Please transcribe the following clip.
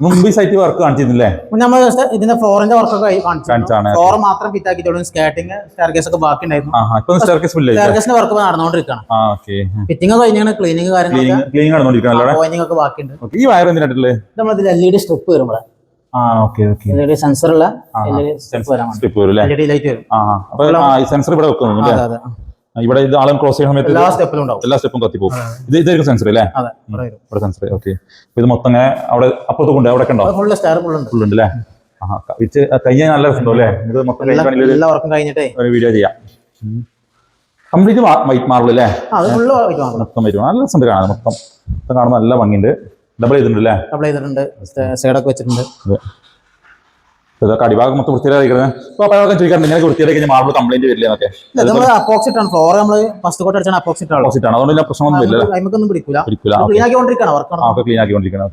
മുമ്പ് ഈ site work കാണിച്ചിരുന്നില്ലേ? നമ്മൾ ഇതിന്റെ ഫ്ലോറിന്റെ വർക്കൊക്കെ കാണിച്ചാണ്. ഫ്ലോർ മാത്രം ഫിറ്റ് ആക്കിയിട്ടുള്ളൂ. സ്കാറ്റിംഗ് സ്റ്റെയർകേസ് ഒക്കെ ബാക്കി ഉണ്ടായിരുന്നു. സ്റ്റെയർകേസിന്റെ വർക്ക് നടന്നുകൊണ്ടിരിക്കുകയാണ്. ഫിറ്റിംഗ് കഴിഞ്ഞാണ്. ക്ലീനിങ് കാര്യങ്ങളൊക്കെ ഒക്കെ ബാക്കിയുണ്ട്. ഈ വയർ എന്തിനായിട്ടുള്ളത്? നമ്മളിതിൽ LED സ്ട്രിപ്പ് വരും ഇവിടെ. LED സെൻസറുള്ള സ്ട്രിപ്പ് വരും. LED ലൈറ്റ് വരും. സെൻസർ ഇവിടെ വെക്കുന്നു. ഇവിടെ ഇത് ആളും ക്രോസ് ചെയ്യുന്ന സമയത്ത് എല്ലാ സ്റ്റെപ്പും കത്തി പോകും. ഇതായിരിക്കും സെൻസർ അല്ലേ? ഇവിടെ സെൻസർ. ഓക്കെ. ഇത് മൊത്തം ഇങ്ങനെ അവിടെ അപ്പുറത്ത് കൊണ്ട് അവിടെ ഉണ്ടോ? ഫുൾ ഉണ്ട് അല്ലേ? കയ്യാൻ നല്ല രസമുണ്ടോ അല്ലേ? ഇത് മൊത്തം വീഡിയോ ചെയ്യാം. കംപ്ലീറ്റ് വൈറ്റ് മാർബിൾ അല്ലേ? മൊത്തം വരും. നല്ല രസമുണ്ട് കാണാൻ. മൊത്തം കാണുമ്പോൾ നല്ല ഭംഗിയുണ്ട്. ഡബിൾ ചെയ്തിട്ടുണ്ട്. സൈഡൊക്കെ വെച്ചിട്ടുണ്ട്. അടിഭാഗം മൊത്തം വൃത്തിയായിരിക്കുന്നത്. ചോദിക്കാറുണ്ട് ഇങ്ങനെ വൃത്തിയായി മാർബിൾ കംപ്ലൈന്റ് വരില്ല എന്നൊക്കെ. അപ്പോക്സിറ്റ് ആണ്. ഫ്ലോർ നമ്മൾ ഫസ്റ്റ് കോട്ട് അടിച്ചാണ്. അപ്പോക്സിറ്റ് ആണ്. അതുകൊണ്ട് പ്രശ്നമൊന്നും ഇല്ല. പിടിക്കൂല. ക്ലീൻ ആക്കിക്കൊണ്ടിരിക്കണം. ക്ലീൻ ആക്കിക്കൊണ്ടിരിക്കണം.